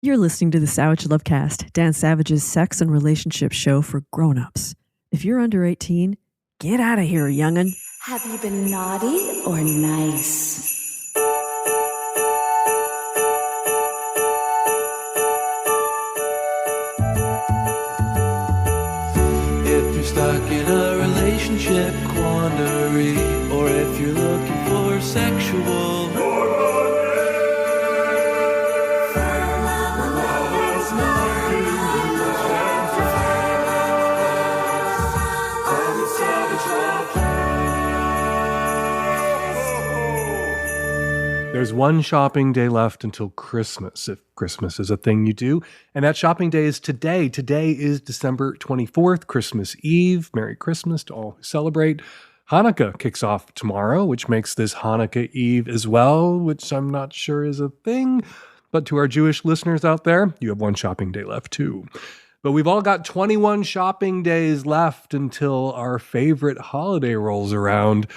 You're listening to the Savage Lovecast, Dan Savage's sex and relationship show for grown-ups. If you're under 18, get out of here, young'un. Have you been naughty or nice? If you're stuck in a relationship quandary, or if you're looking for sexual There's one shopping day left until Christmas, if Christmas is a thing you do. And that shopping day is today. Today is December 24th, Christmas Eve. Merry Christmas to all who celebrate. Hanukkah kicks off tomorrow, which makes this Hanukkah Eve as well, which I'm not sure is a thing. But to our Jewish listeners out there, you have one shopping day left too. But we've all got 21 shopping days left until our favorite holiday rolls around,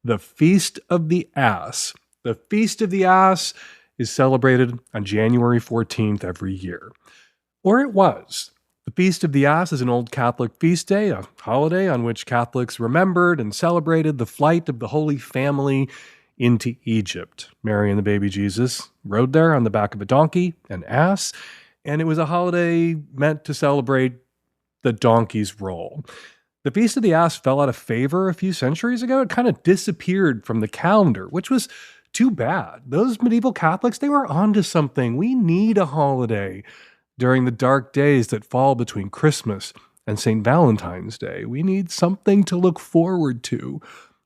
the Feast of the Ass. The Feast of the Ass is celebrated on January 14th every year. Or it was. The Feast of the Ass is an old Catholic feast day, a holiday on which Catholics remembered and celebrated the flight of the Holy Family into Egypt. Mary and the baby Jesus rode there on the back of a donkey, an ass, and it was a holiday meant to celebrate the donkey's role. The Feast of the Ass fell out of favor a few centuries ago. It kind of disappeared from the calendar, which was too bad. Those medieval Catholics, they were onto something. We need a holiday during the dark days that fall between Christmas and St. Valentine's Day. We need something to look forward to.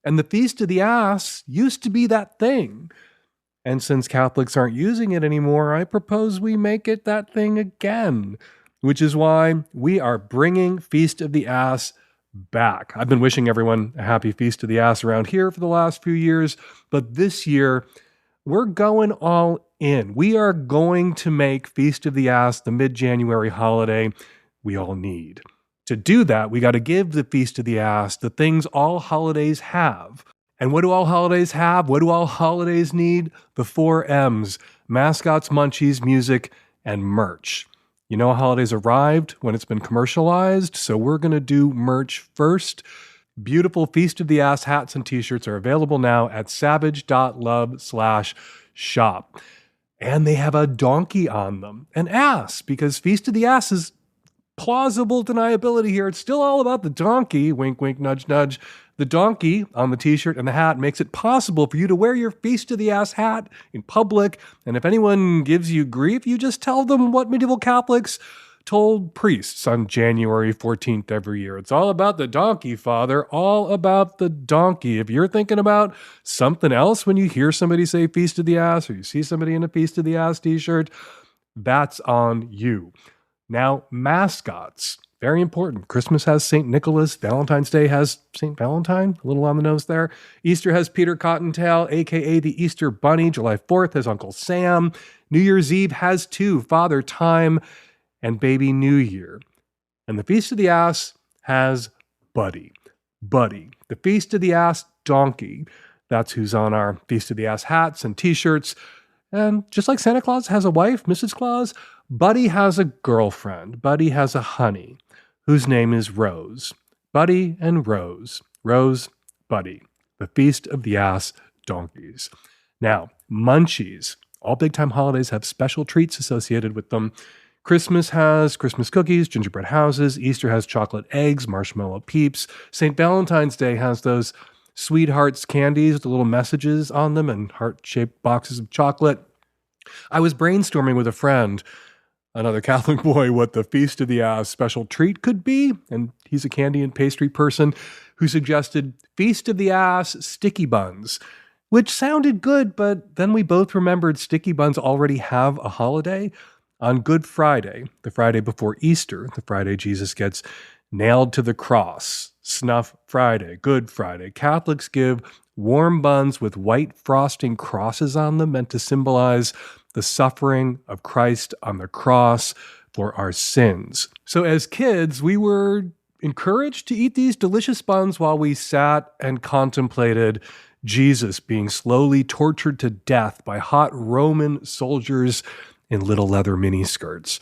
And the Feast of the Ass used to be that thing. And since Catholics aren't using it anymore, I propose we make it that thing again, which is why we are bringing Feast of the Ass back. I've been wishing everyone a happy Feast of the Ass around here for the last few years, but this year we're going all in. We are going to make Feast of the Ass the mid-January holiday we all need. To do that, we got to give the Feast of the Ass the things all holidays have. And what do all holidays have? What do all holidays need? The 4 M's: mascots, munchies, music, and merch. You know, holidays arrived when it's been commercialized, so we're going to do merch first. Beautiful Feast of the Ass hats and t-shirts are available now at savage.love/shop. And they have a donkey on them, an ass, because Feast of the Ass is plausible deniability here. It's still all about the donkey, wink, wink, nudge, nudge. The donkey on the t-shirt and the hat makes it possible for you to wear your Feast of the Ass hat in public. And if anyone gives you grief, you just tell them what medieval Catholics told priests on January 14th every year. It's all about the donkey, Father, all about the donkey. If you're thinking about something else when you hear somebody say Feast of the Ass, or you see somebody in a Feast of the Ass t-shirt, that's on you. Now, mascots. Very important. Christmas has St. Nicholas. Valentine's Day has St. Valentine. A little on the nose there. Easter has Peter Cottontail, a.k.a. the Easter Bunny. July 4th has Uncle Sam. New Year's Eve has 2, Father Time and Baby New Year. And the Feast of the Ass has Buddy. Buddy. The Feast of the Ass donkey. That's who's on our Feast of the Ass hats and t-shirts. And just like Santa Claus has a wife, Mrs. Claus, Buddy has a girlfriend. Buddy has a honey, whose name is Rose. Buddy and Rose. Rose, Buddy. The Feast of the Ass donkeys. Now, munchies. All big-time holidays have special treats associated with them. Christmas has Christmas cookies, gingerbread houses. Easter has chocolate eggs, marshmallow peeps. St. Valentine's Day has those sweethearts candies with the little messages on them and heart-shaped boxes of chocolate. I was brainstorming with a friend, another Catholic boy, what the Feast of the Ass special treat could be, and he's a candy and pastry person, who suggested Feast of the Ass sticky buns, which sounded good, but then we both remembered sticky buns already have a holiday on Good Friday, the Friday before Easter, the Friday Jesus gets nailed to the cross. Snuff Friday, Good Friday. Catholics give warm buns with white frosting crosses on them, meant to symbolize the suffering of Christ on the cross for our sins. So as kids, we were encouraged to eat these delicious buns while we sat and contemplated Jesus being slowly tortured to death by hot Roman soldiers in little leather mini skirts.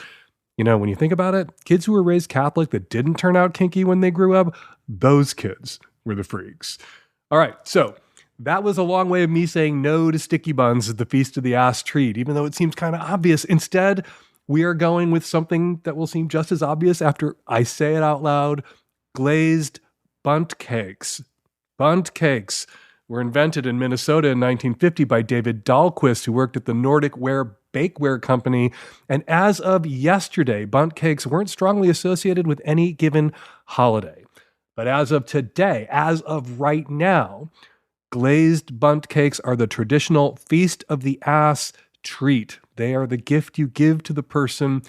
You know, when you think about it, kids who were raised Catholic that didn't turn out kinky when they grew up, those kids were the freaks. All right, so that was a long way of me saying no to sticky buns at the Feast of the Ass treat, even though it seems kind of obvious. Instead, we are going with something that will seem just as obvious after I say it out loud. Glazed bunt cakes. Bunt cakes were invented in Minnesota in 1950 by David Dahlquist, who worked at the Nordic Ware Bakeware Company. And as of yesterday, bunt cakes weren't strongly associated with any given holiday. But as of today, as of right now, glazed bunt cakes are the traditional Feast of the Ass treat. They are the gift you give to the person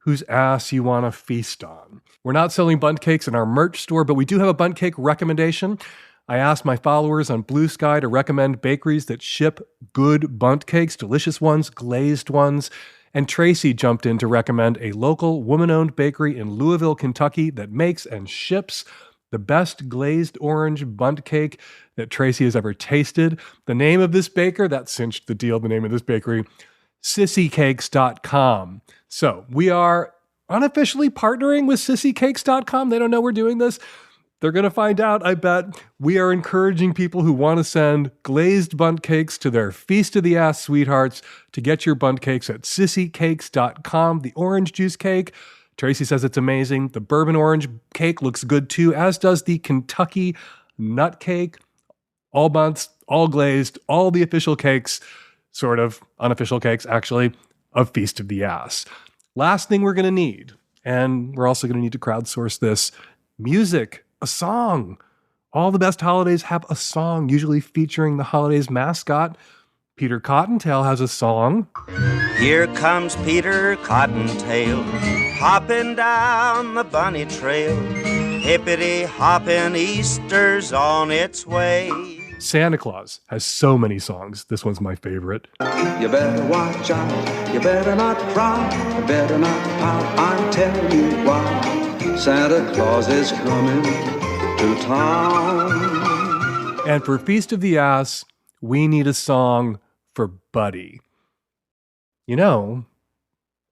whose ass you want to feast on. We're not selling bunt cakes in our merch store, but we do have a bunt cake recommendation. I asked my followers on Blue Sky to recommend bakeries that ship good bunt cakes, delicious ones, glazed ones. And Tracy jumped in to recommend a local woman-owned bakery in Louisville, Kentucky that makes and ships the best glazed orange bunt cake that Tracy has ever tasted. The name of this baker, that cinched the deal, the name of this bakery, sissycakes.com. So we are unofficially partnering with sissycakes.com. They don't know we're doing this. They're going to find out, I bet. We are encouraging people who want to send glazed bunt cakes to their Feast of the Ass sweethearts to get your bunt cakes at sissycakes.com. The orange juice cake, Tracy says it's amazing. The bourbon orange cake looks good too, as does the Kentucky nut cake. All bunts, all glazed, all the official cakes, sort of unofficial cakes, actually, of Feast of the Ass. Last thing we're going to need, and we're also going to need to crowdsource this, music. A song. All the best holidays have a song, usually featuring the holiday's mascot. Peter Cottontail has a song. Here comes Peter Cottontail, hopping down the bunny trail. Hippity hopping, Easter's on its way. Santa Claus has so many songs. This one's my favorite. You better watch out, you better not cry, you better not pout, I'm telling you why. Santa Claus is coming to town. And for Feast of the Ass, we need a song for Buddy. You know,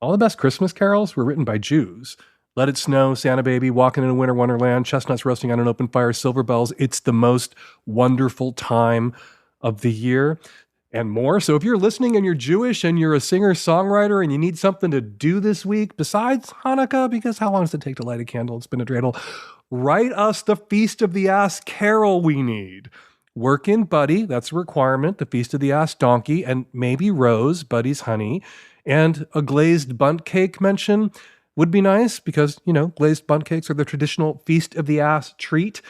all the best Christmas carols were written by Jews. Let It Snow, Santa Baby, Walking in a Winter Wonderland, Chestnuts Roasting on an Open Fire, Silver Bells. It's the most wonderful time of the year and more. So if you're listening and you're Jewish and you're a singer-songwriter and you need something to do this week besides Hanukkah, because how long does it take to light a candle and spin a dreidel? Write us the Feast of the Ass carol we need. Work in Buddy, that's a requirement, the Feast of the Ass donkey, and maybe Rose, Buddy's honey, and a glazed bunt cake mention would be nice because, you know, glazed bunt cakes are the traditional Feast of the Ass treat.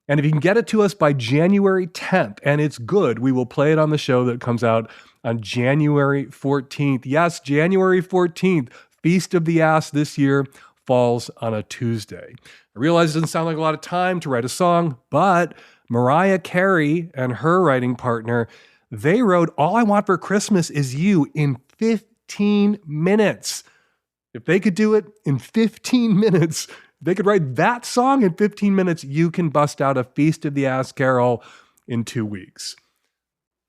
And if you can get it to us by January 10th, and it's good, we will play it on the show that comes out on January 14th. Yes, January 14th, Feast of the Ass this year falls on a Tuesday. I realize it doesn't sound like a lot of time to write a song, but Mariah Carey and her writing partner, they wrote All I Want for Christmas Is You in 15 minutes. If they could do it in 15 minutes, they could write that song in 15 minutes. You can bust out a Feast of the Ass carol in 2 weeks.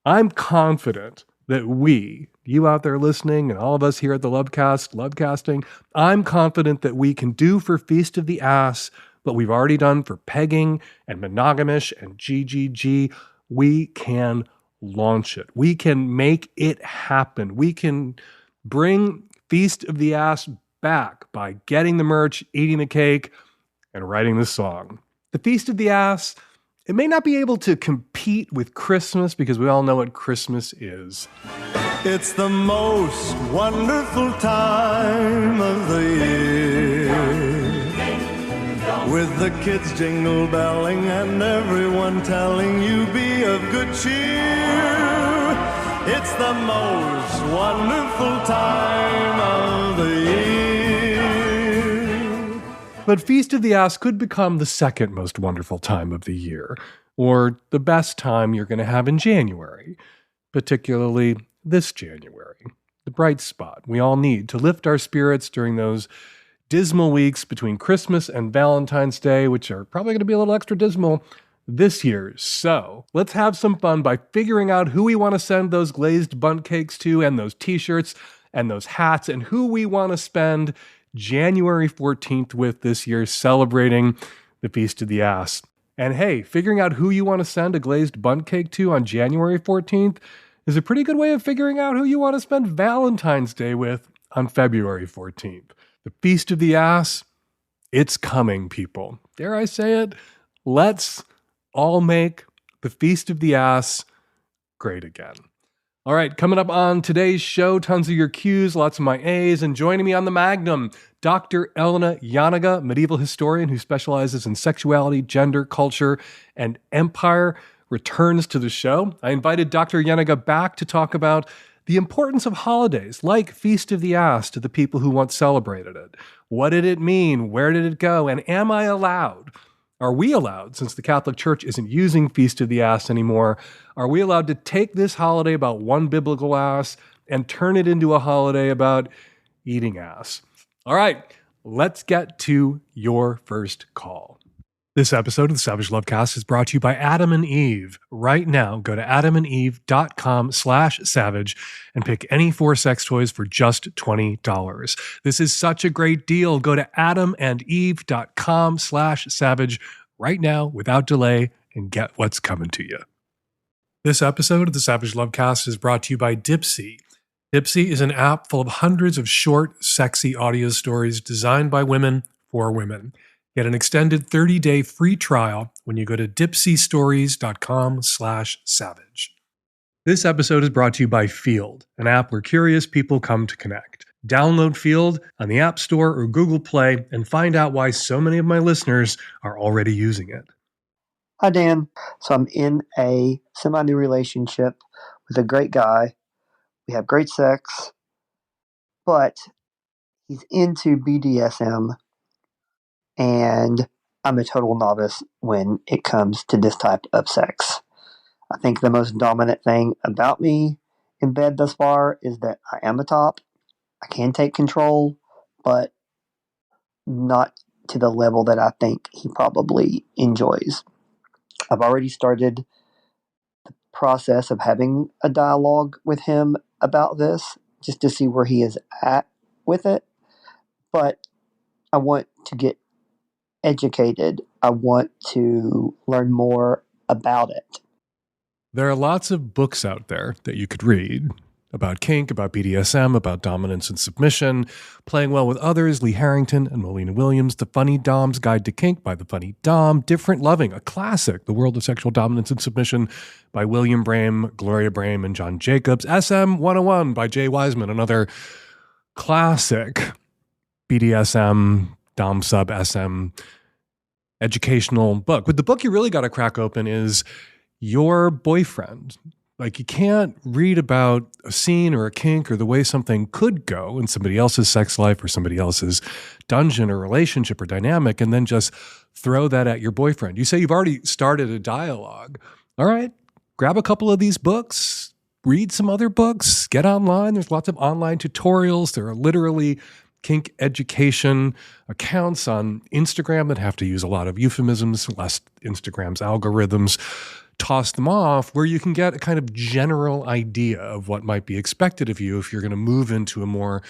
I'm confident that we, you out there listening, and all of us here at the Lovecasting, I'm confident that we can do for Feast of the Ass what we've already done for pegging and monogamish and GGG. We can launch it. We can make it happen. We can bring Feast of the Ass back by getting the merch, eating the cake, and writing the song. The Feast of the Ass, it may not be able to compete with Christmas because we all know what Christmas is. It's the most wonderful time of the year, with the kids jingle belling and everyone telling you be of good cheer. It's the most wonderful time of the year. But Feast of the Ass could become the second most wonderful time of the year, or the best time you're going to have in January, particularly this January, the bright spot we all need to lift our spirits during those dismal weeks between Christmas and Valentine's Day, which are probably going to be a little extra dismal this year. So let's have some fun by figuring out who we want to send those glazed bunt cakes to and those t-shirts and those hats and who we want to spend January 14th with this year celebrating the Feast of the Ass. And hey, figuring out who you want to send a glazed bundt cake to on January 14th is a pretty good way of figuring out who you want to spend Valentine's Day with on February 14th. The Feast of the Ass, it's coming, people. Dare I say it? Let's all make the Feast of the Ass great again. All right, coming up on today's show, tons of your Qs, lots of my As, and joining me on the Magnum, Dr. Elena Janega, medieval historian who specializes in sexuality, gender, culture, and empire, returns to the show. I invited Dr. Janega back to talk about the importance of holidays like Feast of the Ass to the people who once celebrated it. What did it mean? Where did it go? And am I allowed? Are we allowed, since the Catholic Church isn't using Feast of the Ass anymore, are we allowed to take this holiday about one biblical ass and turn it into a holiday about eating ass? All right, let's get to your first call. This episode of the Savage Lovecast is brought to you by Adam and Eve. Right now, go to adamandeve.com/savage and pick any 4 sex toys for just $20. This is such a great deal. Go to adamandeve.com/savage right now without delay and get what's coming to you. This episode of the Savage Lovecast is brought to you by Dipsea. Dipsea is an app full of hundreds of short, sexy audio stories designed by women for women. Get an extended 30-day free trial when you go to dipseastories.com/savage. This episode is brought to you by Field, an app where curious people come to connect. Download Field on the App Store or Google Play and find out why so many of my listeners are already using it. Hi, Dan. So I'm in a semi-new relationship with a great guy. We have great sex, but he's into BDSM. And I'm a total novice when it comes to this type of sex. I think the most dominant thing about me in bed thus far is that I am a top. I can take control, but not to the level that I think he probably enjoys. I've already started the process of having a dialogue with him about this, just to see where he is at with it. But I want to get educated. I want to learn more about it. There are lots of books out there that you could read about kink, about BDSM, about dominance and submission, Playing Well with Others, Lee Harrington and Melina Williams, The Funny Dom's Guide to Kink by The Funny Dom, Different Loving, a classic, The World of Sexual Dominance and Submission by William Brame, Gloria Brame, and John Jacobs, SM 101 by Jay Wiseman, another classic BDSM, Dom Sub SM educational book. But the book you really got to crack open is Your Boyfriend. Like, you can't read about a scene or a kink or the way something could go in somebody else's sex life or somebody else's dungeon or relationship or dynamic and then just throw that at your boyfriend. You say you've already started a dialogue. All right, grab a couple of these books, read some other books, get online. There's lots of online tutorials. There are literally kink education accounts on Instagram that have to use a lot of euphemisms, lest Instagram's algorithms toss them off, where you can get a kind of general idea of what might be expected of you if you're going to move into a more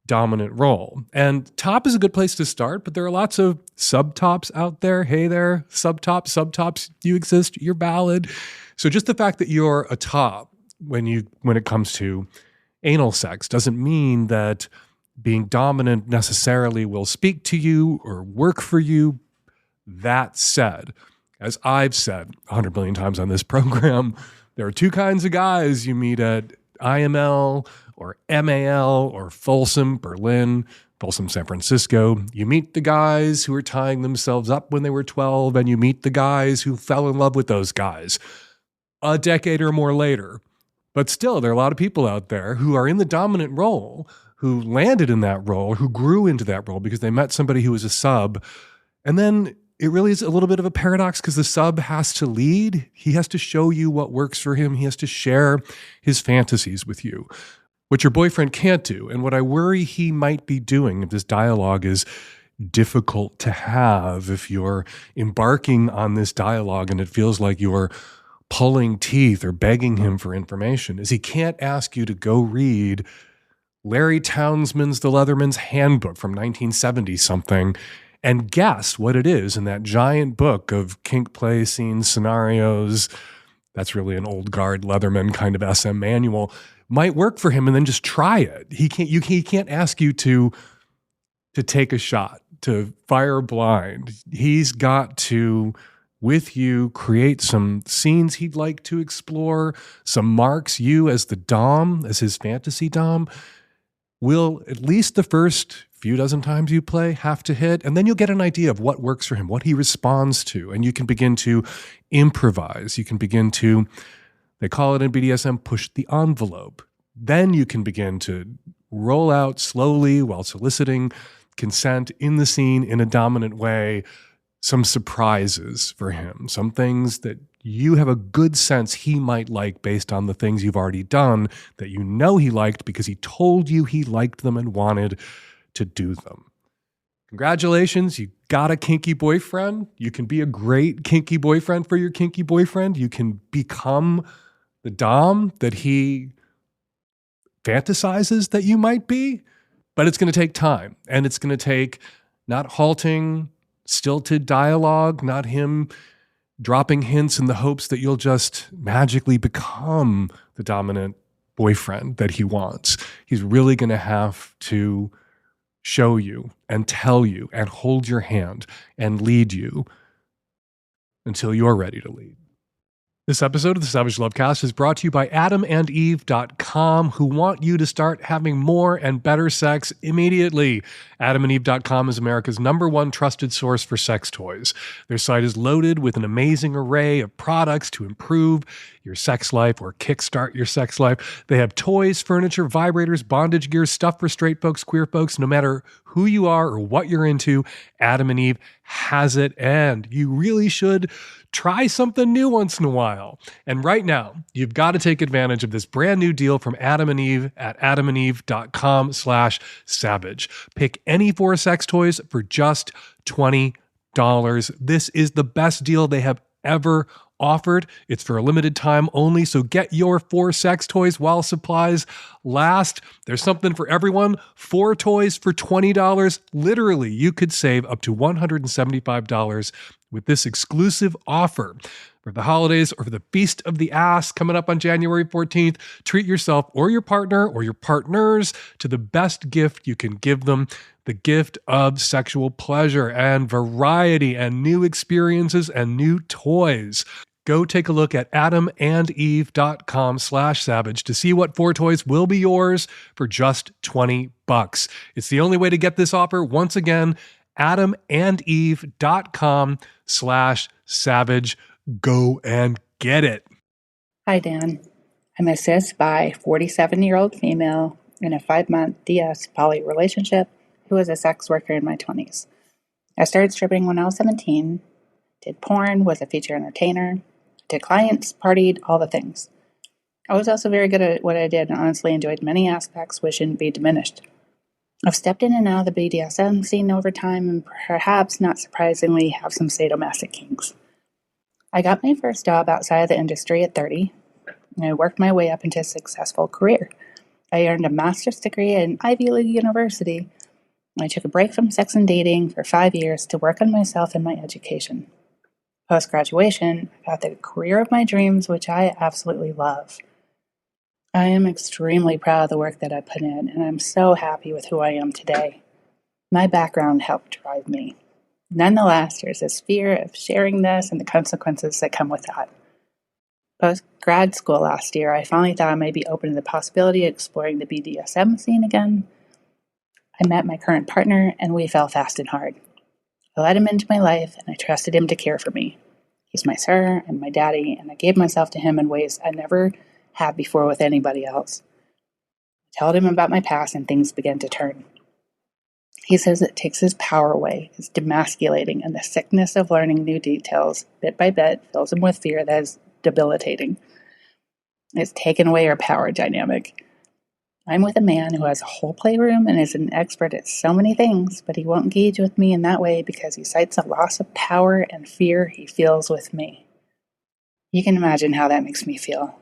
dominant role. And top is a good place to start, but there are lots of subtops out there. Hey there, subtops, you exist, you're valid. So just the fact that you're a top when it comes to anal sex doesn't mean that being dominant necessarily will speak to you or work for you. That said, as I've said 100 million times on this program, there are 2 kinds of guys you meet at IML or MAL or Folsom, Berlin, Folsom, San Francisco. You meet the guys who are tying themselves up when they were 12, and you meet the guys who fell in love with those guys a decade or more later. But still, there are a lot of people out there who are in the dominant role, who landed in that role, who grew into that role because they met somebody who was a sub. And then it really is a little bit of a paradox because the sub has to lead. He has to show you what works for him. He has to share his fantasies with you, what your boyfriend can't do. And what I worry he might be doing if this dialogue is difficult to have, if you're embarking on this dialogue and it feels like you're pulling teeth or begging him for information, is he can't ask you to go read Larry Townsend's The Leatherman's Handbook from 1970 something and guess what it is in that giant book of kink play scene scenarios. That's really an old guard Leatherman kind of SM manual. Might work for him, and then just try it. He can't ask you to take a shot, to fire blind. He's got to, with you, create some scenes he'd like to explore, some marks. You as the dom, as his fantasy dom, will, at least the first few dozen times you play, have to hit, and then you'll get an idea of what works for him, what he responds to, and you can begin to improvise. You can begin to, they call it in BDSM, push the envelope. Then you can begin to roll out slowly, while soliciting consent in the scene in a dominant way, some surprises for him, some things that you have a good sense he might like based on the things you've already done that you know he liked because he told you he liked them and wanted to do them. Congratulations, you got a kinky boyfriend. You can be a great kinky boyfriend for your kinky boyfriend. You can become the dom that he fantasizes that you might be, but it's going to take time, and it's going to take not halting, stilted dialogue, not him dropping hints in the hopes that you'll just magically become the dominant boyfriend that he wants. He's really going to have to show you and tell you and hold your hand and lead you until you're ready to lead. This episode of the Savage Lovecast is brought to you by AdamandEve.com, who want you to start having more and better sex immediately. AdamandEve.com is America's #1 trusted source for sex toys. Their site is loaded with an amazing array of products to improve your sex life or kickstart your sex life. They have toys, furniture, vibrators, bondage gear, stuff for straight folks, queer folks. No matter who you are or what you're into, Adam and Eve has it, and you really should try something new once in a while. And right now, you've got to take advantage of this brand new deal from Adam and Eve at adamandeve.com/savage. Pick any 4 sex toys for just $20. This is the best deal they have ever offered. It's for a limited time only, so get your 4 sex toys while supplies last. There's something for everyone. 4 toys for $20. Literally, you could save up to $175 with this exclusive offer. For the holidays or for the Feast of the Ass coming up on January 14th, treat yourself or your partner or your partners to the best gift you can give them, the gift of sexual pleasure and variety and new experiences and new toys. Go take a look at adamandeve.com/savage to see what 4 toys will be yours for just $20. It's the only way to get this offer. Once again, adamandeve.com/savage. Go and get it. Hi, Dan. I'm a cis bi 47-year-old female in a 5-month DS poly relationship who was a sex worker in my 20s. I started stripping when I was 17, did porn, was a feature entertainer, did clients, partied, all the things. I was also very good at what I did and honestly enjoyed many aspects which shouldn't be diminished. I've stepped in and out of the BDSM scene over time and perhaps not surprisingly have some sadomasochistic kinks. I got my first job outside of the industry at 30, and I worked my way up into a successful career. I earned a master's degree at an Ivy League university. I took a break from sex and dating for 5 years to work on myself and my education. Post-graduation, I got the career of my dreams, which I absolutely love. I am extremely proud of the work that I put in, and I'm so happy with who I am today. My background helped drive me. Nonetheless, there's this fear of sharing this and the consequences that come with that. Post-grad school last year, I finally thought I might be open to the possibility of exploring the BDSM scene again. I met my current partner, and we fell fast and hard. I let him into my life, and I trusted him to care for me. He's my sir and my daddy, and I gave myself to him in ways I never had before with anybody else. I told him about my past, and things began to turn. He says it takes his power away, is demasculating, and the sickness of learning new details, bit by bit, fills him with fear that is debilitating. It's taken away our power dynamic. I'm with a man who has a whole playroom and is an expert at so many things, but he won't engage with me in that way because he cites a loss of power and fear he feels with me. You can imagine how that makes me feel.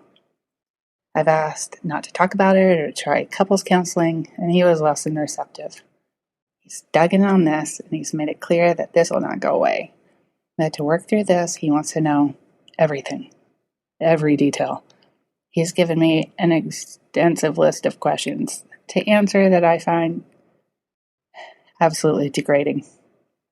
I've asked not to talk about it or to try couples counseling, and he was less than receptive. He's dug in on this, and he's made it clear that this will not go away. That to work through this, he wants to know everything, every detail. He's given me an extensive list of questions to answer that I find absolutely degrading.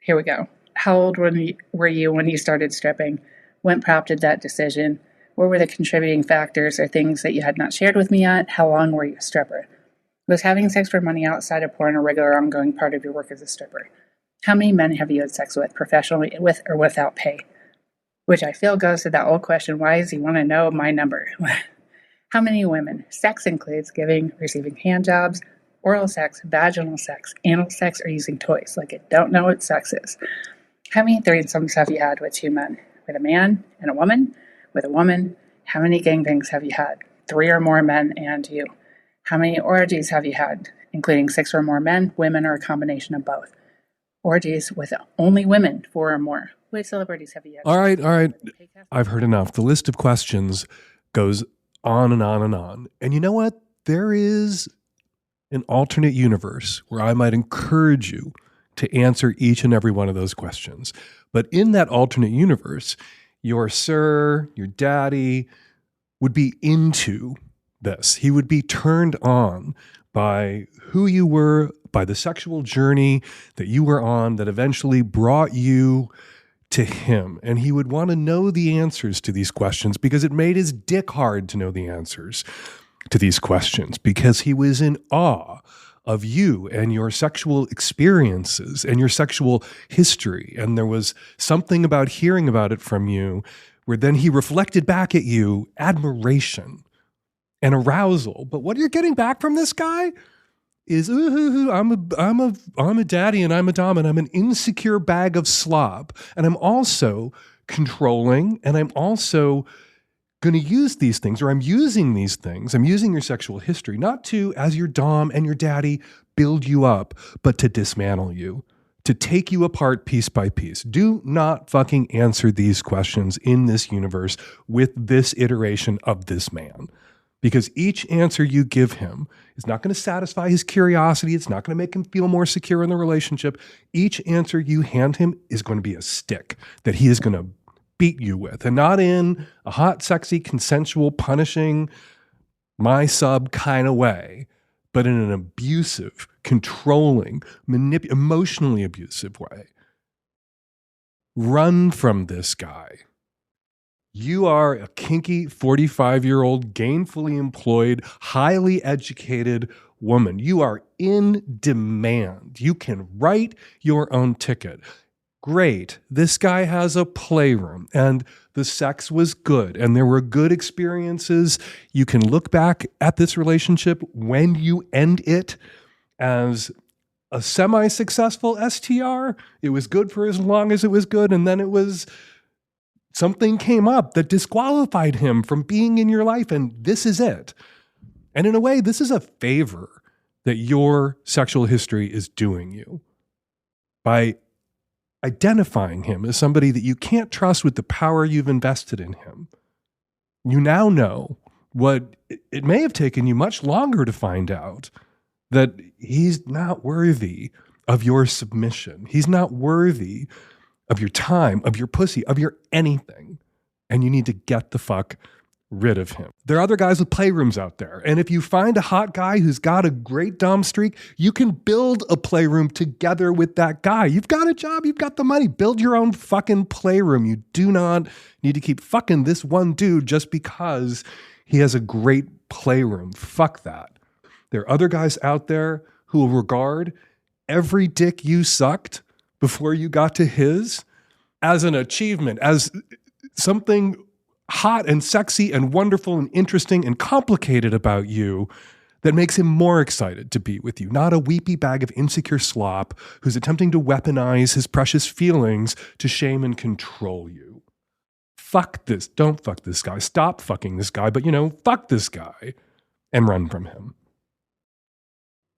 Here we go. How old were you when you started stripping? What prompted that decision? What were the contributing factors or things that you had not shared with me yet? How long were you a stripper? Was having sex for money outside of porn a regular ongoing part of your work as a stripper? How many men have you had sex with, professionally, with or without pay? Which I feel goes to that old question, why does he want to know my number? How many women? Sex includes giving, receiving hand jobs, oral sex, vaginal sex, anal sex, or using toys. Like I don't know what sex is. How many threesomes have you had with two men? With a man and a woman? With a woman? How many gangbangs have you had? 3 or more men and you. How many orgies have you had, including 6 or more men, women, or a combination of both? Orgies with only women, 4 or more. Which celebrities have you had? All right. I've heard enough. The list of questions goes on and on and on. And you know what? There is an alternate universe where I might encourage you to answer each and every one of those questions. But in that alternate universe, your sir, your daddy would be into this. He would be turned on by who you were, by the sexual journey that you were on that eventually brought you to him. And he would want to know the answers to these questions because it made his dick hard to know the answers to these questions because he was in awe of you and your sexual experiences and your sexual history. And there was something about hearing about it from you where then he reflected back at you admiration and arousal. But what you're getting back from this guy is, I'm a daddy and I'm a dom and I'm an insecure bag of slop. And I'm also controlling and I'm also going to use these things, or I'm using these things. I'm using your sexual history, not to, as your dom and your daddy, build you up, but to dismantle you, to take you apart piece by piece. Do not fucking answer these questions in this universe with this iteration of this man. Because each answer you give him is not going to satisfy his curiosity. It's not going to make him feel more secure in the relationship. Each answer you hand him is going to be a stick that he is going to beat you with, and not in a hot, sexy, consensual, punishing, my sub kind of way, but in an abusive, controlling, emotionally abusive way. Run from this guy. You are a kinky 45-year-old, gainfully employed, highly educated woman. You are in demand. You can write your own ticket. Great. This guy has a playroom and the sex was good and there were good experiences. You can look back at this relationship when you end it as a semi-successful STR. It was good for as long as it was good. And then something came up that disqualified him from being in your life. And this is it. And in a way, this is a favor that your sexual history is doing you by identifying him as somebody that you can't trust with the power you've invested in him. You now know what it may have taken you much longer to find out, that he's not worthy of your submission. He's not worthy of your time, of your pussy, of your anything. And you need to get the fuck rid of him. There are other guys with playrooms out there. And if you find a hot guy who's got a great dom streak, you can build a playroom together with that guy. You've got a job, you've got the money. Build your own fucking playroom. You do not need to keep fucking this one dude just because he has a great playroom. Fuck that. There are other guys out there who will regard every dick you sucked before you got to his as an achievement, as something hot and sexy and wonderful and interesting and complicated about you that makes him more excited to be with you. Not a weepy bag of insecure slop who's attempting to weaponize his precious feelings to shame and control you. Fuck this. Don't fuck this guy. Stop fucking this guy. But, fuck this guy and run from him.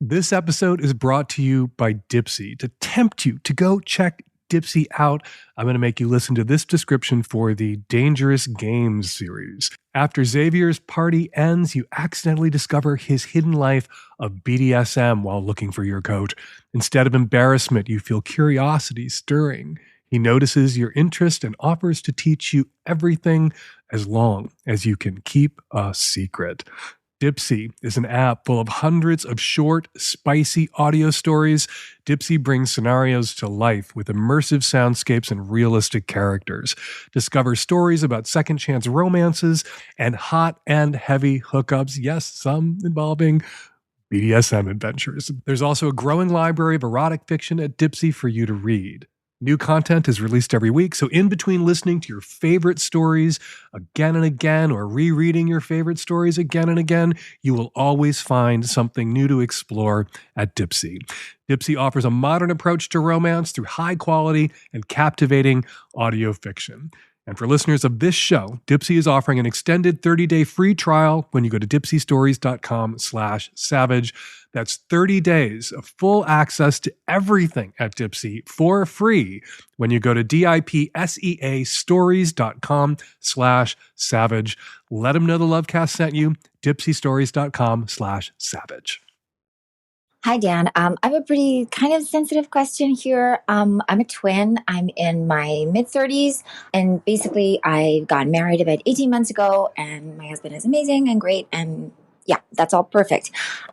This episode is brought to you by Dipsy to tempt you to go check Dipsy out, I'm going to make you listen to this description for the Dangerous Games series. After Xavier's party ends, you accidentally discover his hidden life of BDSM while looking for your coat. Instead of embarrassment, you feel curiosity stirring. He notices your interest and offers to teach you everything as long as you can keep a secret. Dipsy is an app full of hundreds of short, spicy audio stories. Dipsy brings scenarios to life with immersive soundscapes and realistic characters. Discover stories about second chance romances and hot and heavy hookups. Yes, some involving BDSM adventures. There's also a growing library of erotic fiction at Dipsy for you to read. New content is released every week, so in between listening to your favorite stories again and again or rereading your favorite stories again and again, you will always find something new to explore at Dipsy. Dipsy offers a modern approach to romance through high quality and captivating audio fiction. And for listeners of this show, Dipsy is offering an extended 30-day free trial when you go to dipsystories.com/savage. That's 30 days of full access to everything at Dipsy for free when you go to dipseastories.com/savage. Let them know the Lovecast sent you, dipseastories.com/savage. Hi, Dan. I have a pretty kind of sensitive question here. I'm a twin. I'm in my mid-30s, and basically I got married about 18 months ago, and my husband is amazing and great, and yeah, that's all perfect.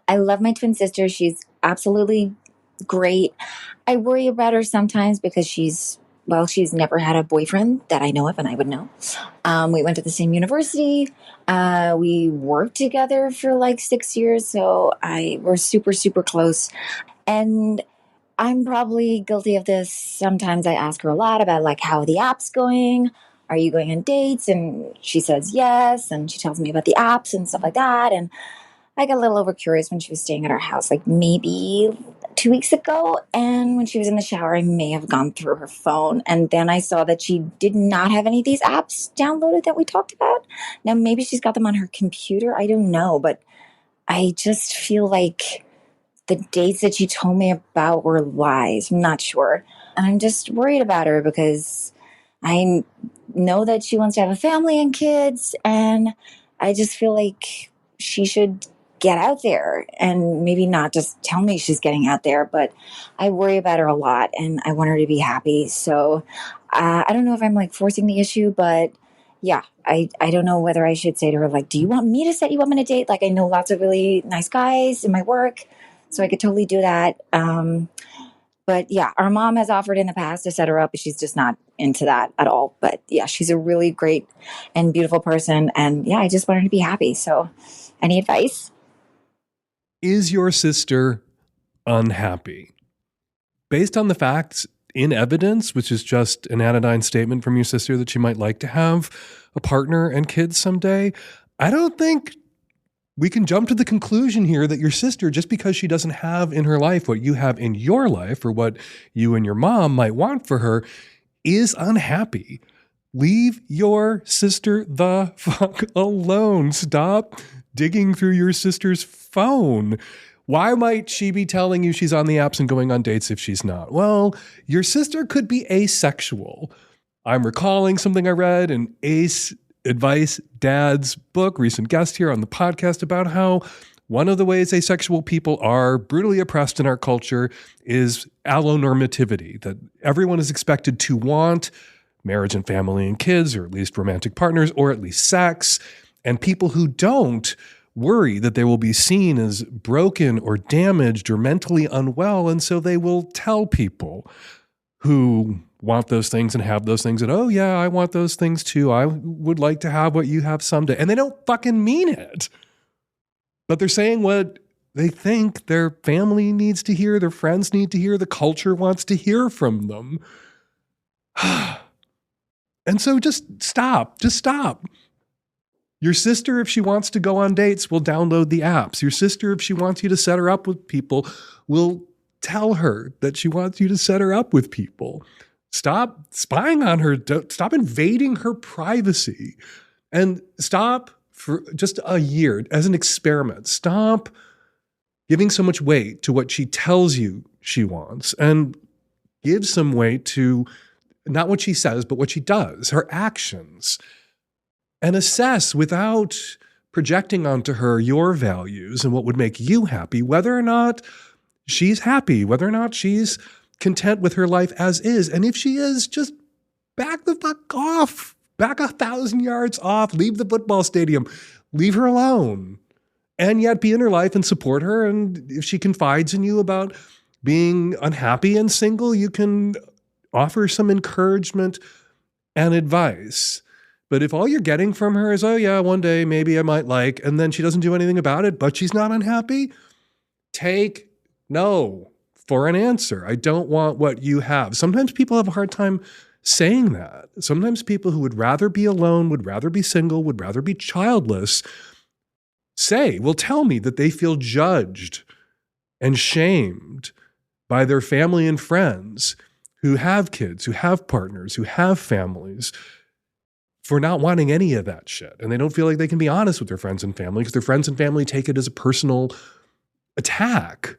I love my twin sister. She's absolutely great. I worry about her sometimes because she's never had a boyfriend that I know of, and I would know. We went to the same university. We worked together for like 6 years, so we're super, super close. And I'm probably guilty of this. Sometimes I ask her a lot about like how the app's going. Are you going on dates? And she says yes, and she tells me about the apps and stuff like that. And I got a little over curious when she was staying at our house, like maybe 2 weeks ago. And when she was in the shower, I may have gone through her phone. And then I saw that she did not have any of these apps downloaded that we talked about. Now, maybe she's got them on her computer. I don't know. But I just feel like the dates that she told me about were lies. I'm not sure. And I'm just worried about her because I know that she wants to have a family and kids. And I just feel like she should get out there and maybe not just tell me she's getting out there, but I worry about her a lot and I want her to be happy. So I don't know if I'm like forcing the issue, but yeah, I don't know whether I should say to her, like, do you want me to set you up on a date? Like, I know lots of really nice guys in my work, so I could totally do that. But yeah, our mom has offered in the past to set her up, but she's just not into that at all. But yeah, she's a really great and beautiful person. And yeah, I just want her to be happy. So any advice? Is your sister unhappy? Based on the facts in evidence, which is just an anodyne statement from your sister that she might like to have a partner and kids someday, I don't think we can jump to the conclusion here that your sister, just because she doesn't have in her life what you have in your life or what you and your mom might want for her, is unhappy. Leave your sister the fuck alone. Stop digging through your sister's phone. Why might she be telling you she's on the apps and going on dates if she's not? Well, your sister could be asexual. I'm recalling something I read in Ace Advice Dad's book, recent guest here on the podcast, about how one of the ways asexual people are brutally oppressed in our culture is allonormativity, that everyone is expected to want marriage and family and kids, or at least romantic partners, or at least sex. And people who don't worry that they will be seen as broken or damaged or mentally unwell. And so they will tell people who want those things and have those things, and oh yeah, I want those things too. I would like to have what you have someday. And they don't fucking mean it. But they're saying what they think their family needs to hear, their friends need to hear, the culture wants to hear from them. And so just stop. Just stop. Your sister, if she wants to go on dates, will download the apps. Your sister, if she wants you to set her up with people, will tell her that she wants you to set her up with people. Stop spying on her. Stop invading her privacy. And stop for just a year as an experiment. Stop giving so much weight to what she tells you she wants. And give some weight to not what she says, but what she does, her actions, and assess without projecting onto her your values and what would make you happy, whether or not she's happy, whether or not she's content with her life as is. And if she is, just back the fuck off, back 1,000 yards off, leave the football stadium, leave her alone, and yet be in her life and support her. And if she confides in you about being unhappy and single, you can offer some encouragement and advice. But if all you're getting from her is, oh yeah, one day maybe I might like, and then she doesn't do anything about it, but she's not unhappy, take no for an answer. I don't want what you have. Sometimes people have a hard time saying that. Sometimes people who would rather be alone, would rather be single, would rather be childless, will tell me that they feel judged and shamed by their family and friends who have kids, who have partners, who have families, for not wanting any of that shit. And they don't feel like they can be honest with their friends and family because their friends and family take it as a personal attack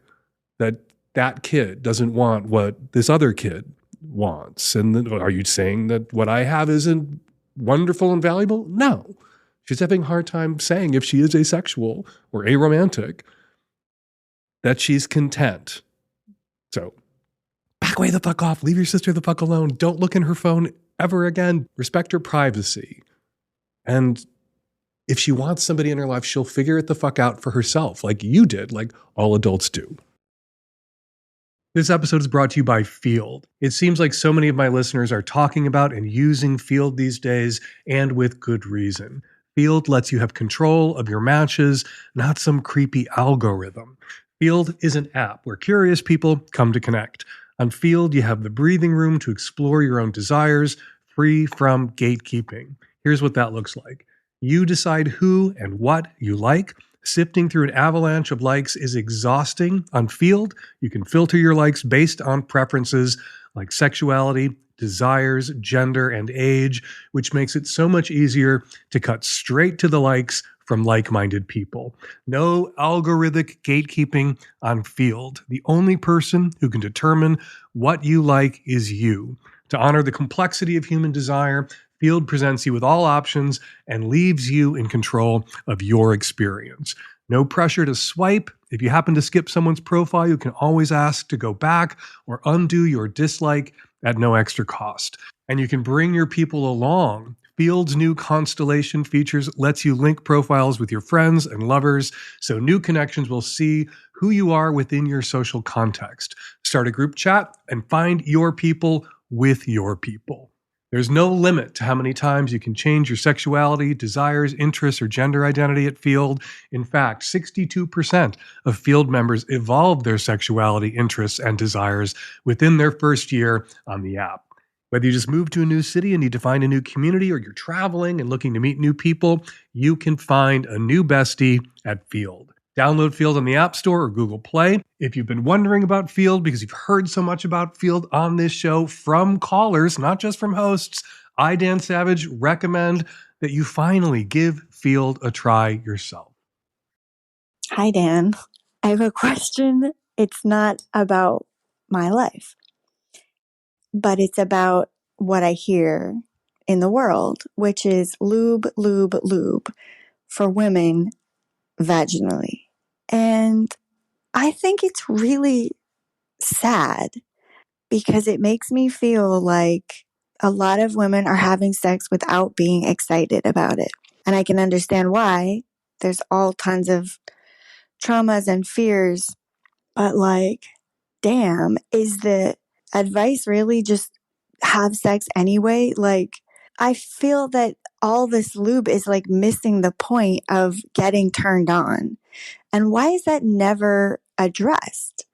that that kid doesn't want what this other kid wants. And then, are you saying that what I have isn't wonderful and valuable? No. She's having a hard time saying if she is asexual or aromantic, that she's content. So back away the fuck off. Leave your sister the fuck alone. Don't look in her phone ever again. Respect her privacy. And if she wants somebody in her life, she'll figure it the fuck out for herself, like you did, like all adults do. This episode is brought to you by Field. It seems like so many of my listeners are talking about and using Field these days, and with good reason. Field lets you have control of your matches, not some creepy algorithm. Field is an app where curious people come to connect. On Field, you have the breathing room to explore your own desires, free from gatekeeping. Here's what that looks like. You decide who and what you like. Sifting through an avalanche of likes is exhausting. On Field, you can filter your likes based on preferences like sexuality, desires, gender, and age, which makes it so much easier to cut straight to the likes from like-minded people. No algorithmic gatekeeping on Field. The only person who can determine what you like is you. To honor the complexity of human desire, Field presents you with all options and leaves you in control of your experience. No pressure to swipe. If you happen to skip someone's profile, you can always ask to go back or undo your dislike at no extra cost. And you can bring your people along. Field's new Constellation features lets you link profiles with your friends and lovers, so new connections will see who you are within your social context. Start a group chat and find your people with your people. There's no limit to how many times you can change your sexuality, desires, interests, or gender identity at Field. In fact, 62% of Field members evolve their sexuality, interests, and desires within their first year on the app. Whether you just moved to a new city and need to find a new community, or you're traveling and looking to meet new people, you can find a new bestie at Field. Download Field on the App Store or Google Play. If you've been wondering about Field because you've heard so much about Field on this show from callers, not just from hosts, I, Dan Savage, recommend that you finally give Field a try yourself. Hi, Dan. I have a question. It's not about my life, but it's about what I hear in the world, which is lube, lube, lube for women vaginally. And I think it's really sad because it makes me feel like a lot of women are having sex without being excited about it. And I can understand why. There's all tons of traumas and fears. But like, damn, is the advice really just have sex anyway? Like, I feel that all this lube is like missing the point of getting turned on. And why is that never addressed?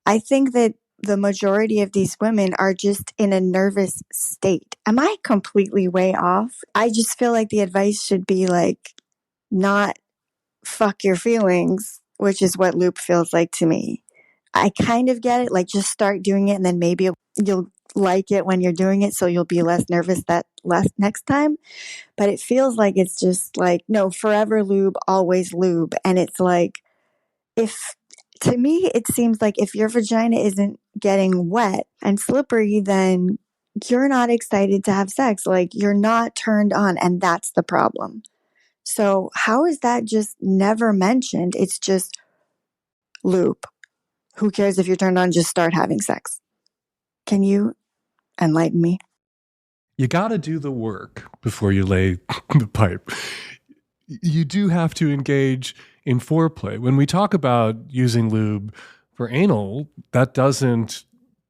I think that the majority of these women are just in a nervous state. Am I completely way off? I just feel like the advice should be like, not fuck your feelings, which is what lube feels like to me. I kind of get it. Like, just start doing it and then maybe you'll like it when you're doing it, so you'll be less nervous next time. But it feels like it's just like, no, forever lube, always lube. And it's like, to me, it seems like if your vagina isn't getting wet and slippery, then you're not excited to have sex. Like, you're not turned on, and that's the problem. So how is that just never mentioned? It's just lube. Who cares if you're turned on? Just start having sex. Can you enlighten me? You got to do the work before you lay the pipe. You do have to engage in foreplay. When we talk about using lube for anal, that doesn't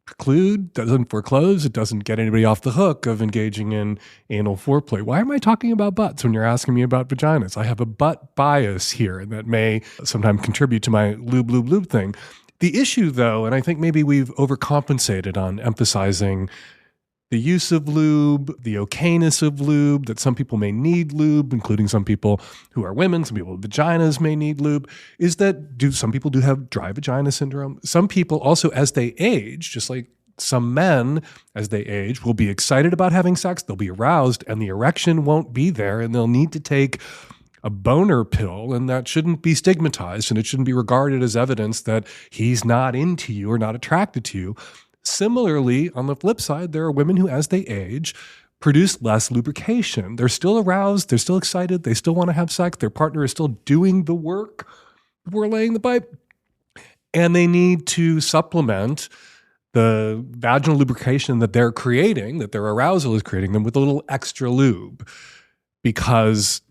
preclude, doesn't foreclose, it doesn't get anybody off the hook of engaging in anal foreplay. Why am I talking about butts when you're asking me about vaginas? I have a butt bias here, and that may sometimes contribute to my lube thing. The issue, though, and I think maybe we've overcompensated on emphasizing the use of lube, the okayness of lube, that some people may need lube, including some people who are women, some people with vaginas may need lube, is that some people do have dry vagina syndrome. Some people also, as they age, just like some men, as they age, will be excited about having sex, they'll be aroused, and the erection won't be there, and they'll need to take a boner pill, and that shouldn't be stigmatized, and it shouldn't be regarded as evidence that he's not into you or not attracted to you. Similarly, on the flip side, there are women who, as they age, produce less lubrication. They're still aroused, they're still excited, they still want to have sex, their partner is still doing the work before laying the pipe, and they need to supplement the vaginal lubrication that they're creating, that their arousal is creating them, with a little extra lube because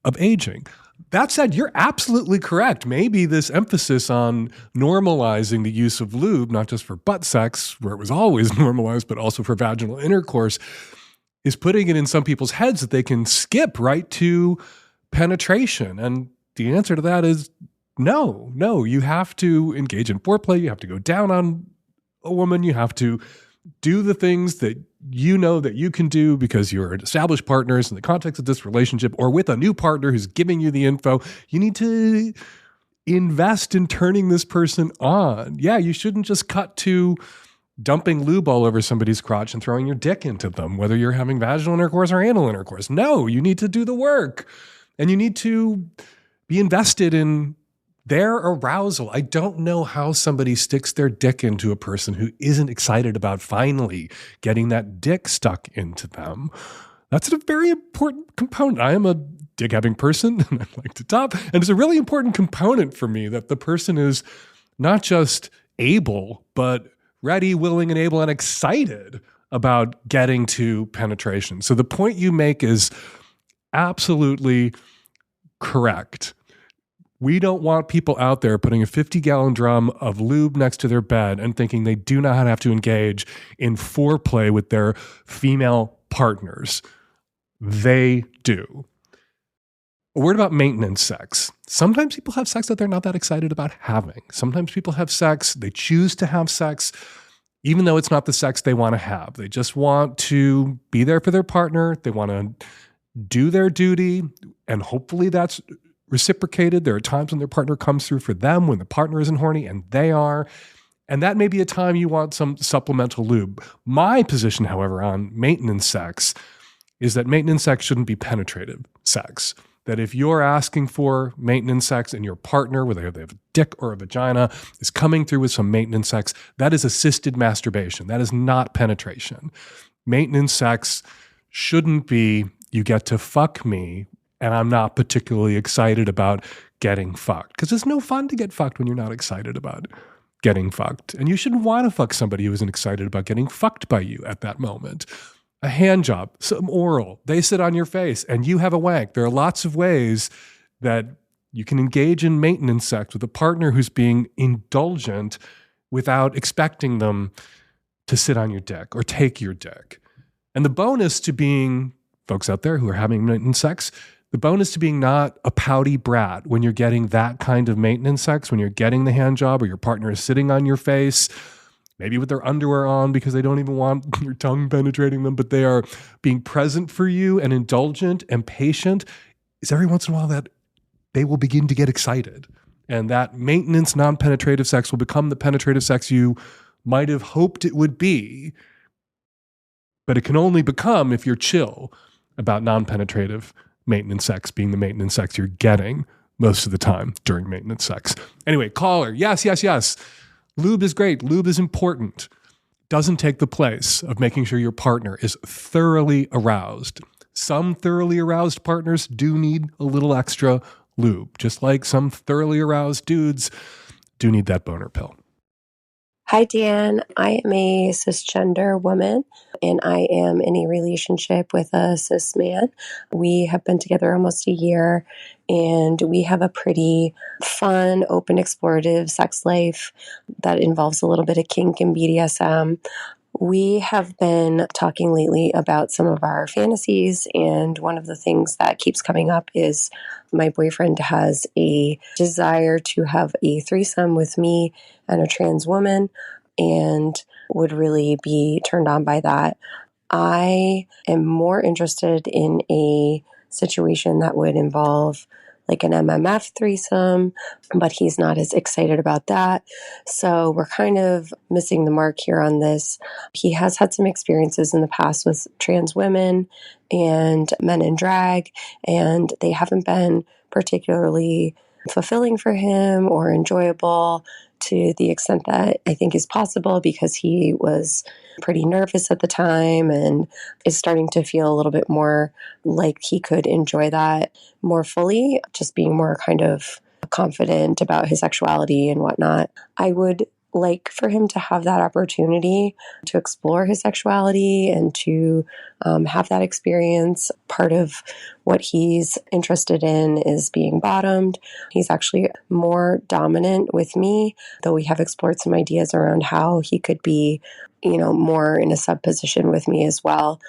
of aging. That said, you're absolutely correct. Maybe this emphasis on normalizing the use of lube, not just for butt sex, where it was always normalized, but also for vaginal intercourse, is putting it in some people's heads that they can skip right to penetration. And the answer to that is no. You have to engage in foreplay. You have to go down on a woman. You have to do the things that you know that you can do because you're established partners in the context of this relationship, or with a new partner who's giving you the info. You need to invest in turning this person on. Yeah, you shouldn't just cut to dumping lube all over somebody's crotch and throwing your dick into them, whether you're having vaginal intercourse or anal intercourse. No, you need to do the work, and you need to be invested in their arousal. I don't know how somebody sticks their dick into a person who isn't excited about finally getting that dick stuck into them. That's a very important component. I am a dick-having person, and I like to top, and it's a really important component for me that the person is not just able, but ready, willing, and able, and excited about getting to penetration. So the point you make is absolutely correct. We don't want people out there putting a 50-gallon drum of lube next to their bed and thinking they do not have to engage in foreplay with their female partners. They do. A word about maintenance sex. Sometimes people have sex that they're not that excited about having. Sometimes people have sex, they choose to have sex, even though it's not the sex they want to have. They just want to be there for their partner. They want to do their duty, and hopefully that's reciprocated. There are times when their partner comes through for them when the partner isn't horny and they are. And that may be a time you want some supplemental lube. My position, however, on maintenance sex is that maintenance sex shouldn't be penetrative sex. That if you're asking for maintenance sex and your partner, whether they have a dick or a vagina, is coming through with some maintenance sex, that is assisted masturbation. That is not penetration. Maintenance sex shouldn't be, you get to fuck me, and I'm not particularly excited about getting fucked. Because it's no fun to get fucked when you're not excited about getting fucked. And you shouldn't want to fuck somebody who isn't excited about getting fucked by you at that moment. A hand job, some oral, they sit on your face and you have a wank. There are lots of ways that you can engage in maintenance sex with a partner who's being indulgent without expecting them to sit on your dick or take your dick. And the bonus to being, folks out there who are having maintenance sex, the bonus to being not a pouty brat when you're getting that kind of maintenance sex, when you're getting the hand job or your partner is sitting on your face, maybe with their underwear on because they don't even want your tongue penetrating them, but they are being present for you and indulgent and patient, is every once in a while that they will begin to get excited. And that maintenance, non-penetrative sex will become the penetrative sex you might have hoped it would be. But it can only become if you're chill about non-penetrative maintenance sex being the maintenance sex you're getting most of the time during maintenance sex. Anyway, caller, yes. Lube is great. Lube is important. Doesn't take the place of making sure your partner is thoroughly aroused. Some thoroughly aroused partners do need a little extra lube, just like some thoroughly aroused dudes do need that boner pill. Hi, Dan. I am a cisgender woman, and I am in a relationship with a cis man. We have been together almost a year, and we have a pretty fun, open, explorative sex life that involves a little bit of kink and BDSM. We have been talking lately about some of our fantasies, and one of the things that keeps coming up is my boyfriend has a desire to have a threesome with me and a trans woman and would really be turned on by that. I am more interested in a situation that would involve like an MMF threesome, but he's not as excited about that. So we're kind of missing the mark here on this. He has had some experiences in the past with trans women and men in drag, and they haven't been particularly fulfilling for him or enjoyable to the extent that I think is possible, because he was pretty nervous at the time and is starting to feel a little bit more like he could enjoy that more fully, just being more kind of confident about his sexuality and whatnot. I would like for him to have that opportunity to explore his sexuality and to have that experience. Part of what he's interested in is being bottomed. He's actually more dominant with me, though we have explored some ideas around how he could be, more in a sub position with me as well.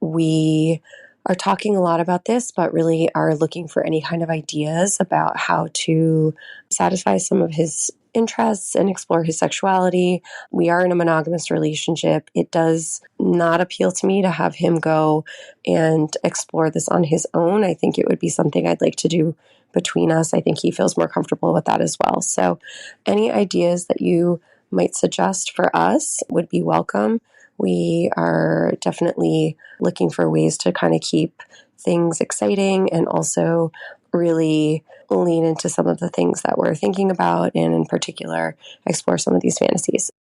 We are talking a lot about this, but really are looking for any kind of ideas about how to satisfy some of his interests and explore his sexuality. We are in a monogamous relationship. It does not appeal to me to have him go and explore this on his own. I think it would be something I'd like to do between us. I think he feels more comfortable with that as well. So any ideas that you might suggest for us would be welcome. We are definitely looking for ways to kind of keep things exciting and also really lean into some of the things that we're thinking about, and in particular, explore some of these fantasies.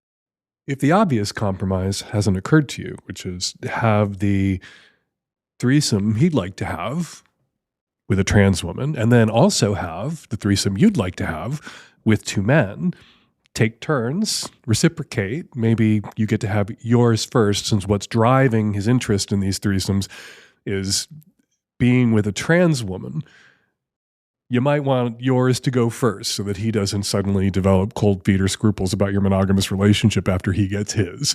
If the obvious compromise hasn't occurred to you, which is have the threesome he'd like to have with a trans woman, and then also have the threesome you'd like to have with two men, take turns, reciprocate. Maybe you get to have yours first, since what's driving his interest in these threesomes is being with a trans woman. You might want yours to go first so that he doesn't suddenly develop cold feet or scruples about your monogamous relationship after he gets his.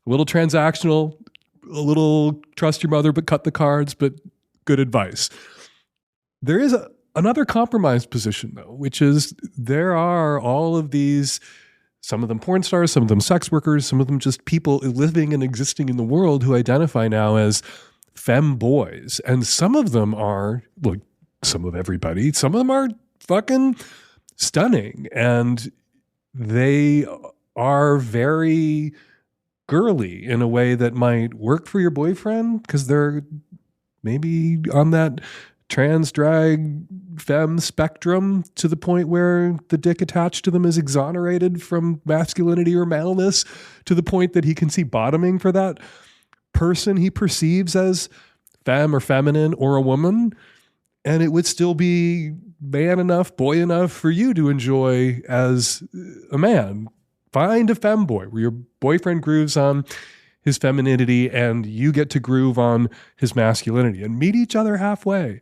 A little transactional, a little trust your mother but cut the cards, but good advice. There is another compromised position, though, which is there are all of these, some of them porn stars, some of them sex workers, some of them just people living and existing in the world who identify now as femboys. And some of them are, look, some of everybody, some of them are fucking stunning. And they are very girly in a way that might work for your boyfriend because they're maybe on that trans drag femme spectrum to the point where the dick attached to them is exonerated from masculinity or maleness, to the point that he can see bottoming for that person he perceives as femme or feminine or a woman. And it would still be man enough, boy enough for you to enjoy as a man. Find a femboy where your boyfriend grooves on his femininity and you get to groove on his masculinity, and meet each other halfway.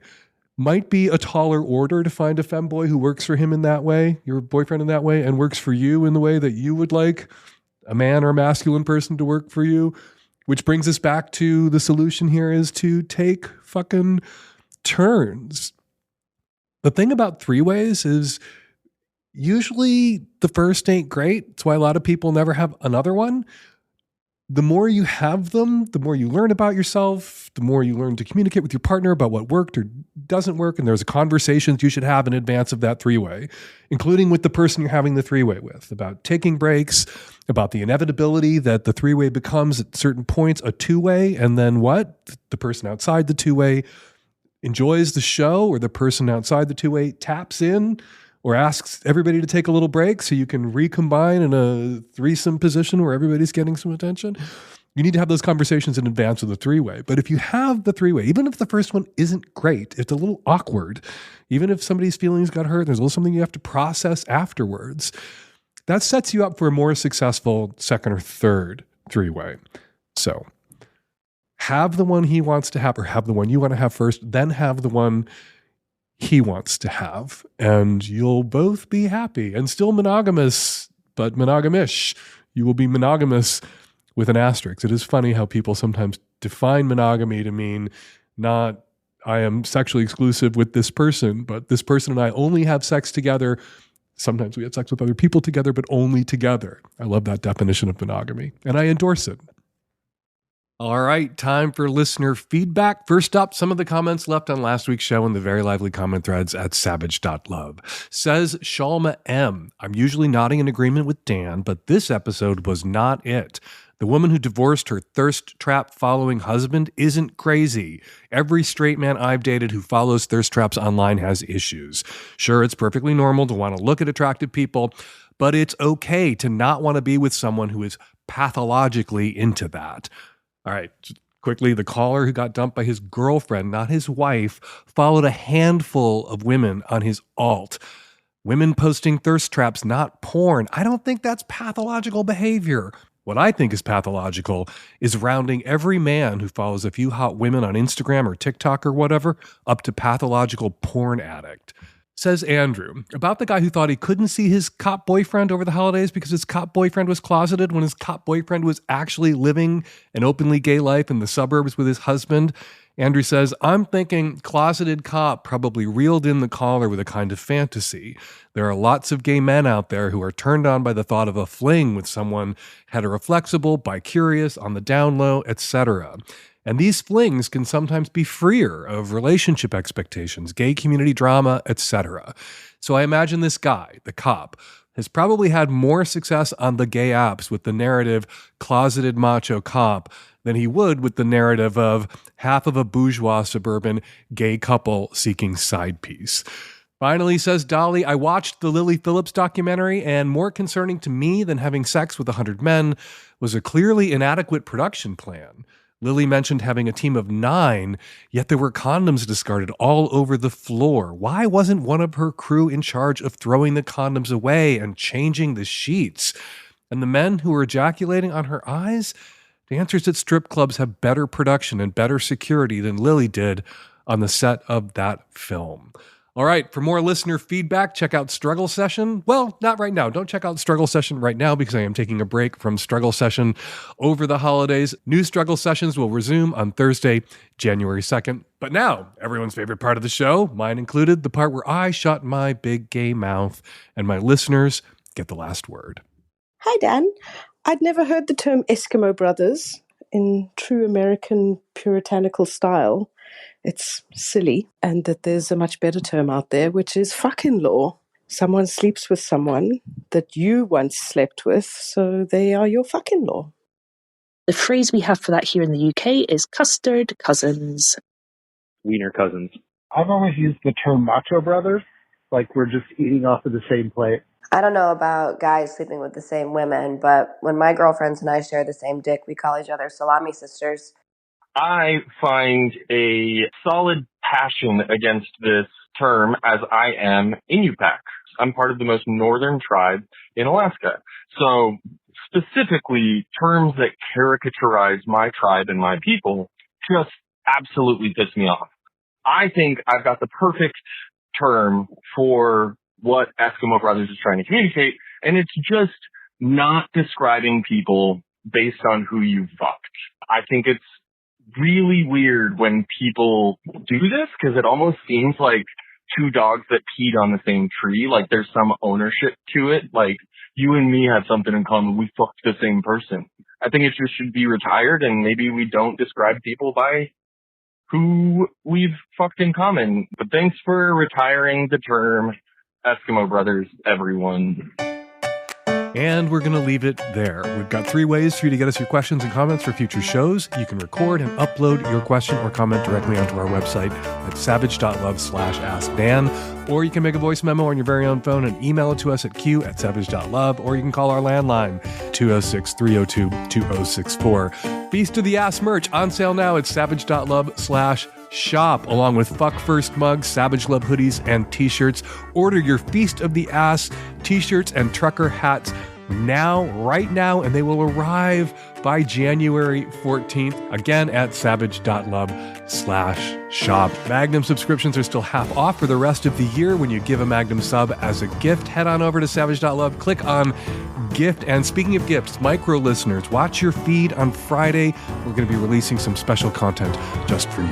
Might be a taller order to find a femboy who works for him in that way, your boyfriend in that way, and works for you in the way that you would like a man or a masculine person to work for you. Which brings us back to the solution here is to take fucking turns. The thing about three-ways is usually the first ain't great. It's why a lot of people never have another one. The more you have them, the more you learn about yourself, the more you learn to communicate with your partner about what worked or doesn't work. And there's conversations you should have in advance of that three-way, including with the person you're having the three-way with, about taking breaks, about the inevitability that the three-way becomes at certain points a two-way, and then what? The person outside the two-way enjoys the show, or the person outside the two-way taps in, or asks everybody to take a little break so you can recombine in a threesome position where everybody's getting some attention. You need to have those conversations in advance of the three-way. But if you have the three-way, even if the first one isn't great, it's a little awkward, even if somebody's feelings got hurt, there's a little something you have to process afterwards, that sets you up for a more successful second or third three-way. So have the one he wants to have, or have the one you want to have first, then have the one he wants to have, and you'll both be happy and still monogamous, but monogamish. You will be monogamous with an asterisk. It is funny how people sometimes define monogamy to mean not I am sexually exclusive with this person, but this person and I only have sex together. Sometimes we have sex with other people together, but only together. I love that definition of monogamy, and I endorse it. All right, time for listener feedback. First up, some of the comments left on last week's show in the very lively comment threads at savage.love. Says Shalma M. I'm usually nodding in agreement with Dan, but this episode was not it. The woman who divorced her thirst trap following husband isn't crazy. Every straight man I've dated who follows thirst traps online has issues. Sure, it's perfectly normal to want to look at attractive people, but it's okay to not want to be with someone who is pathologically into that. All right, just quickly, the caller who got dumped by his girlfriend, not his wife, followed a handful of women on his alt. Women posting thirst traps, not porn. I don't think that's pathological behavior. What I think is pathological is rounding every man who follows a few hot women on Instagram or TikTok or whatever up to pathological porn addict. Says Andrew, about the guy who thought he couldn't see his cop boyfriend over the holidays because his cop boyfriend was closeted when his cop boyfriend was actually living an openly gay life in the suburbs with his husband. Andrew says, I'm thinking closeted cop probably reeled in the caller with a kind of fantasy. There are lots of gay men out there who are turned on by the thought of a fling with someone heteroflexible, bi-curious, on the down low, etc. And these flings can sometimes be freer of relationship expectations, gay community drama, etc. So I imagine this guy, the cop, has probably had more success on the gay apps with the narrative closeted macho cop than he would with the narrative of half of a bourgeois suburban gay couple seeking side piece. Finally, says Dolly, I watched the Lily Phillips documentary, and more concerning to me than having sex with 100 men was a clearly inadequate production plan. Lily mentioned having a team of 9, yet there were condoms discarded all over the floor. Why wasn't one of her crew in charge of throwing the condoms away and changing the sheets? And the men who were ejaculating on her eyes? Dancers at strip clubs have better production and better security than Lily did on the set of that film. All right, for more listener feedback, check out Struggle Session. Well, not right now. Don't check out Struggle Session right now because I am taking a break from Struggle Session over the holidays. New Struggle Sessions will resume on Thursday, January 2nd. But now, everyone's favorite part of the show, mine included, the part where I shut my big gay mouth and my listeners get the last word. Hi, Dan. I'd never heard the term Eskimo brothers in true American puritanical style. It's silly, and that there's a much better term out there, which is fuck-in-law. Someone sleeps with someone that you once slept with, so they are your fuck-in-law. The phrase we have for that here in the UK is custard cousins. Wiener cousins. I've always used the term macho brothers, like we're just eating off of the same plate. I don't know about guys sleeping with the same women, but when my girlfriends and I share the same dick, we call each other salami sisters. I find a solid passion against this term as I am Inupiaq. I'm part of the most northern tribe in Alaska. So specifically, terms that caricaturize my tribe and my people just absolutely piss me off. I think I've got the perfect term for what Eskimo Brothers is trying to communicate, and it's just not describing people based on who you fucked. I think it's really weird when people do this because it almost seems like two dogs that peed on the same tree. Like there's some ownership to it. Like you and me have something in common. We fucked the same person. I think it just should be retired, and maybe we don't describe people by who we've fucked in common. But thanks for retiring the term Eskimo Brothers, everyone. And we're going to leave it there. We've got 3 ways for you to get us your questions and comments for future shows. You can record and upload your question or comment directly onto our website at savage.love/askdan, or you can make a voice memo on your very own phone and email it to us at q@savage.love, or you can call our landline 206-302-2064. Feast of the Ass merch on sale now at savage.love/shop, along with Fuck First mugs, Savage Love hoodies, and t-shirts. Order your Feast of the Ass t-shirts and trucker hats right now, and they will arrive by January 14th, again at savage.love/shop. Magnum subscriptions are still half off for the rest of the year when you give a Magnum sub as a gift. Head on over to savage.love, click on gift, and speaking of gifts, micro listeners, watch your feed on Friday. We're going to be releasing some special content just for you.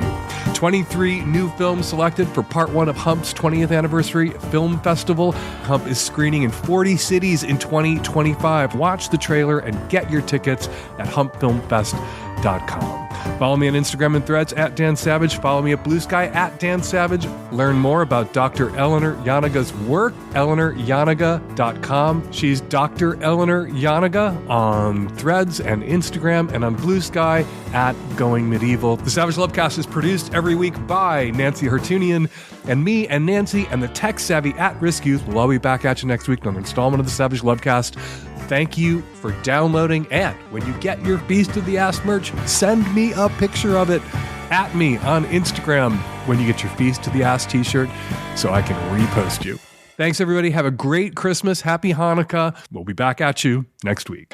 23 new films selected for part 1 of Hump's 20th anniversary film festival. Hump is screening in 40 cities in 2025. Watch the trailer and get your tickets at humpfilmfest.com. Follow me on Instagram and Threads at Dan Savage. Follow me at Blue Sky at Dan Savage. Learn more about Dr. Eleanor Janaga's work, eleanorjanega.com. She's Dr. Eleanor Janega on Threads and Instagram, and on Blue Sky at Going Medieval. The Savage Lovecast is produced every week by Nancy Hertunian, and me and Nancy and the tech-savvy at-risk youth will all be back at you next week on an installment of the Savage Lovecast. Thank you for downloading, and when you get your Feast of the Ass merch, send me a picture of it at me on Instagram when you get your Feast of the Ass t-shirt so I can repost you. Thanks, everybody. Have a great Christmas. Happy Hanukkah. We'll be back at you next week.